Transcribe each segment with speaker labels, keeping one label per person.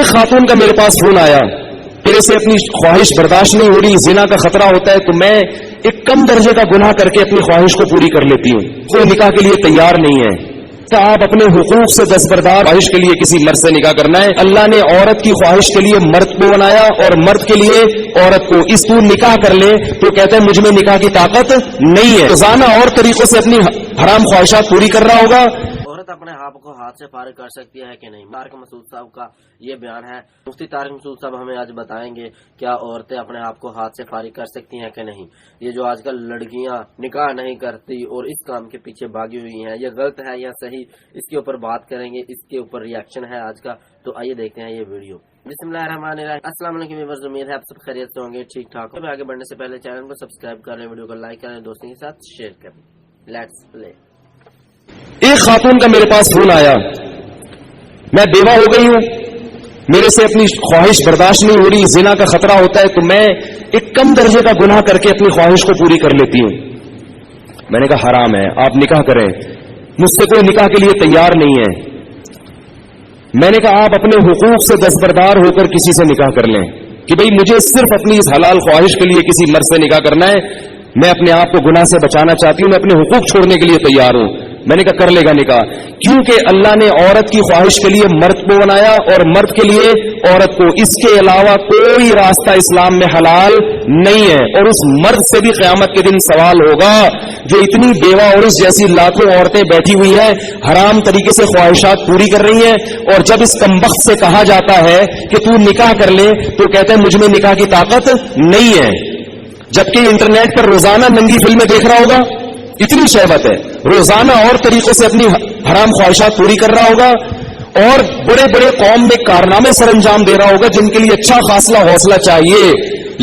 Speaker 1: ایک خاتون کا میرے پاس فون آیا، میرے سے اپنی خواہش برداشت نہیں ہو رہی، زنا کا خطرہ ہوتا ہے تو میں ایک کم درجے کا گناہ کر کے اپنی خواہش کو پوری کر لیتی ہوں، کوئی نکاح کے لیے تیار نہیں ہے۔ کیا آپ اپنے حقوق سے دستبردار؟ خواہش کے لیے کسی مرد سے نکاح کرنا ہے؟ اللہ نے عورت کی خواہش کے لیے مرد کو بنایا اور مرد کے لیے عورت کو، اس تو نکاح کر لے تو کہتے ہیں مجھ میں نکاح کی طاقت نہیں ہے، روزانہ اور طریقوں سے اپنی حرام خواہشات پوری کر رہا ہوگا۔
Speaker 2: اپنے آپ کو ہاتھ سے فارغ کر سکتی ہے کہ نہیں؟ طارق مسعود صاحب کا یہ بیان ہے۔ مفتی طارق مسعود صاحب ہمیں آج بتائیں گے کیا عورتیں اپنے آپ کو ہاتھ سے فارغ کر سکتی ہیں کہ نہیں۔ یہ جو آج کل لڑکیاں نکاح نہیں کرتی اور اس کام کے پیچھے بھاگی ہوئی ہیں، یہ غلط ہے یا صحیح، اس کے اوپر بات کریں گے، اس کے اوپر ریئیکشن ہے آج کا، تو آئیے دیکھتے ہیں یہ ویڈیو۔ بسم اللہ الرحمن الرحیم۔ السلام علیکم ویورز، امید ہے آپ سب خیریت سے ہوں گے، ٹھیک ٹھاک ہوں۔ آگے بڑھنے سے پہلے چینل کو سبسکرائب کر لیں، ویڈیو کو لائک کریں، دوستوں کے ساتھ شیئر کریں۔ لیٹس پلے۔
Speaker 1: ایک خاتون کا میرے پاس فون آیا، میں بیوہ ہو گئی ہوں، میرے سے اپنی خواہش برداشت نہیں ہو رہی، زنا کا خطرہ ہوتا ہے تو میں ایک کم درجے کا گناہ کر کے اپنی خواہش کو پوری کر لیتی ہوں۔ میں نے کہا حرام ہے، آپ نکاح کریں، مجھ سے کوئی نکاح کے لیے تیار نہیں ہے۔ میں نے کہا آپ اپنے حقوق سے دستبردار ہو کر کسی سے نکاح کر لیں کہ بھئی مجھے صرف اپنی اس حلال خواہش کے لیے کسی مرد سے نکاح کرنا ہے، میں اپنے آپ کو گناہ سے بچانا چاہتی ہوں، میں اپنے حقوق چھوڑنے کے لیے تیار ہوں۔ میں نے کہا کر لے گا نکاح، کیونکہ اللہ نے عورت کی خواہش کے لیے مرد کو بنایا اور مرد کے لیے عورت کو، اس کے علاوہ کوئی راستہ اسلام میں حلال نہیں ہے۔ اور اس مرد سے بھی قیامت کے دن سوال ہوگا جو اتنی بیوہ اور اس جیسی لاکھوں عورتیں بیٹھی ہوئی ہیں، حرام طریقے سے خواہشات پوری کر رہی ہیں، اور جب اس کمبخت سے کہا جاتا ہے کہ تو نکاح کر لے تو کہتے ہیں مجھ میں نکاح کی طاقت نہیں ہے، جبکہ انٹرنیٹ پر روزانہ ننگی فلمیں دیکھ رہا ہوگا، اتنی شہوت ہے، روزانہ اور طریقوں سے اپنی حرام خواہشات پوری کر رہا ہوگا، اور بڑے بڑے قوم میں کارنامے سر انجام دے رہا ہوگا جن کے لیے اچھا خاصا حوصلہ چاہیے۔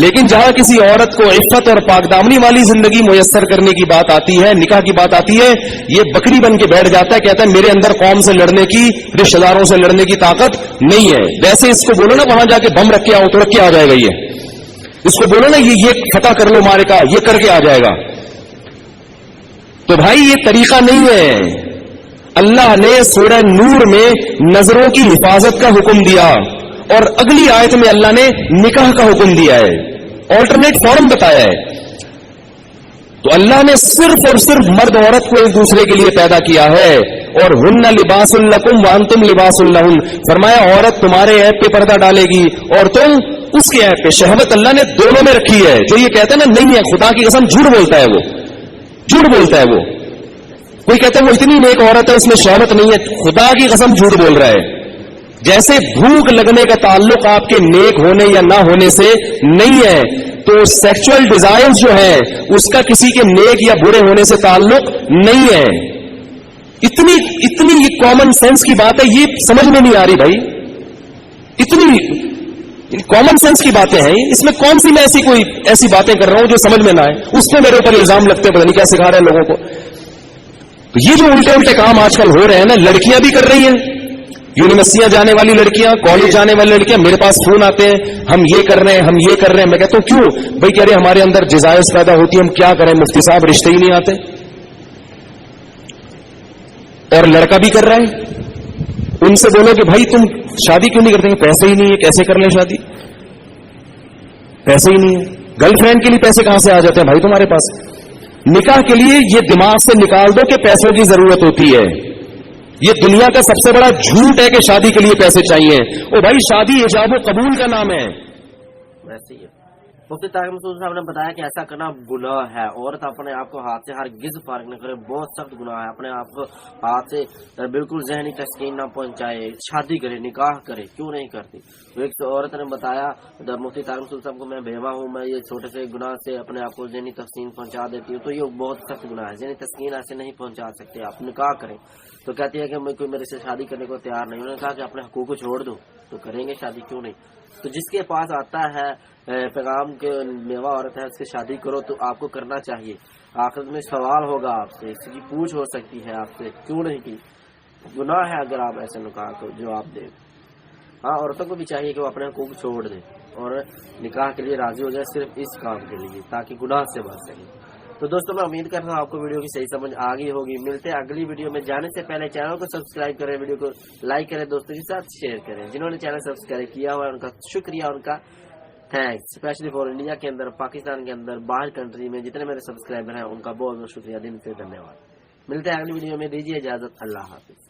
Speaker 1: لیکن جہاں کسی عورت کو عفت اور پاک دامنی والی زندگی میسر کرنے کی بات آتی ہے، نکاح کی بات آتی ہے، یہ بکری بن کے بیٹھ جاتا ہے، کہتا ہے میرے اندر قوم سے لڑنے کی، رشتہ داروں سے لڑنے کی طاقت نہیں ہے۔ ویسے اس کو بولو نا وہاں جا کے بم رکھ کے آؤ تو رکھ کے آ جائے گا، اس کو بولو نا یہ فتح کر لو مارے کا، یہ کر کے آ جائے گا۔ تو بھائی یہ طریقہ نہیں ہے۔ اللہ نے سورہ نور میں نظروں کی حفاظت کا حکم دیا، اور اگلی آیت میں اللہ نے نکاح کا حکم دیا ہے، آلٹرنیٹ فارم بتایا ہے۔ تو اللہ نے صرف اور صرف مرد عورت کو ایک دوسرے کے لیے پیدا کیا ہے، اور ہن لباس لکم وانتم لباس لہن، فرمایا عورت تمہارے عیب پہ پردہ ڈالے گی اور تم اس کے عیب پہ۔ شہوت اللہ نے دونوں میں رکھی ہے۔ جو یہ کہتا ہے نا نہیں ہے، خدا کی قسم جھوٹ بولتا ہے، وہ جھوٹ بولتا ہے۔ وہ کوئی کہتا ہے وہ اتنی نیک عورت ہے اس میں شہوت نہیں ہے، خدا کی قسم جھوٹ بول رہا ہے۔ جیسے بھوک لگنے کا تعلق آپ کے نیک ہونے یا نہ ہونے سے نہیں ہے، تو سیکچول ڈیزائر جو ہے اس کا کسی کے نیک یا برے ہونے سے تعلق نہیں ہے۔ اتنی یہ کامن سینس کی بات ہے، یہ سمجھ میں نہیں آ رہی بھائی، اتنی کامن سینس کی باتیں ہیں، اس میں کون سی میں ایسی باتیں کر رہا ہوں جو سمجھ میں نہ آئے، اس پہ میرے اوپر الزام لگتے ہیں، پتہ نہیں کیا سکھا رہے ہیں لوگوں کو۔ تو یہ جو الٹے کام آج کل ہو رہے ہیں نا، لڑکیاں بھی کر رہی ہیں، یونیورسٹیاں جانے والی لڑکیاں، کالج جانے والی لڑکیاں میرے پاس فون آتے ہیں، ہم یہ کر رہے ہیں، ہم یہ کر رہے ہیں۔ میں کہتا ہوں کیوں بھائی؟ کہہ رہے ہمارے اندر جزائز پیدا ہوتی ہے، ہم کیا کریں مفتی صاحب، رشتے ہی نہیں آتے۔ اور لڑکا بھی کر رہا ہے، ان سے بولو کہ بھائی تم شادی کیوں نہیں کرتے؟ پیسے ہی نہیں ہے، کیسے کر لیں شادی؟ پیسے ہی نہیں ہے۔ گرل فرینڈ کے لیے پیسے کہاں سے آ جاتے ہیں بھائی تمہارے پاس؟ نکاح کے لیے یہ دماغ سے نکال دو کہ پیسوں کی ضرورت ہوتی ہے۔ یہ دنیا کا سب سے بڑا جھوٹ ہے کہ شادی کے لیے پیسے چاہیے۔ او بھائی شادی ایجاب و قبول کا نام ہے۔
Speaker 2: ویسے ہی مفتی طارق مسعود صاحب نے بتایا کہ ایسا کرنا گناہ ہے۔ عورت اپنے آپ کو ہاتھ سے ہرگز فارغ نہ کرے، بہت سخت گناہ ہے۔ اپنے آپ کو ہاتھ سے بالکل ذہنی تسکین نہ پہنچائے، شادی کرے، نکاح کرے، کیوں نہیں کرتی؟ ایک عورت نے بتایا مفتی طارق مسعود صاحب کو، میں بیوہ ہوں، میں یہ چھوٹے سے گناہ سے اپنے آپ کو ذہنی تسکین پہنچا دیتی ہوں، تو یہ بہت سخت گناہ ہے۔ ذہنی تسکین ایسے نہیں پہنچا سکتے آپ، نکاح کریں۔ تو کہتی ہے کہ میں کوئی میرے سے شادی کرنے کو تیار نہیں۔ انہوں نے کہا کہ اپنے حقوق کو چھوڑ دو، تو کریں گے شادی، کیوں نہیں؟ تو جس کے پاس آتا ہے پیغام کے بیوہ عورت ہے اس سے شادی کرو، تو آپ کو کرنا چاہیے۔ آخرت میں سوال ہوگا آپ سے، اس کی پوچھ ہو سکتی ہے آپ سے، کیوں نہیں کی؟ گناہ ہے اگر آپ ایسے نکاح کو جواب دیں۔ ہاں، عورتوں کو بھی چاہیے کہ وہ اپنے حقوق چھوڑ دیں اور نکاح کے لیے راضی ہو جائے، صرف اس کام کے لیے، تاکہ گناہ سے بچ سکیں۔ تو دوستوں میں امید کرتا ہوں آپ کو ویڈیو کی صحیح سمجھ آ گئی ہوگی. ملتے ہیں اگلی ویڈیو میں. جانے سے پہلے چینل کو سبسکرائب کریں, ویڈیو کو لائک کریں, دوستوں کے ساتھ شیئر کریں. جنہوں نے چینل سبسکرائب کیا ہوا ہے ان کا شکریہ, ان کا تھینکس, اسپیشلی فار انڈیا کے اندر, پاکستان کے اندر, باہر کنٹری میں جتنے میرے سبسکرائبر ہیں ان کا بہت بہت شکریہ, دن سے دھنیہ واد. ملتے ہیں اگلی ویڈیو میں, دیجیے اجازت, اللہ حافظ.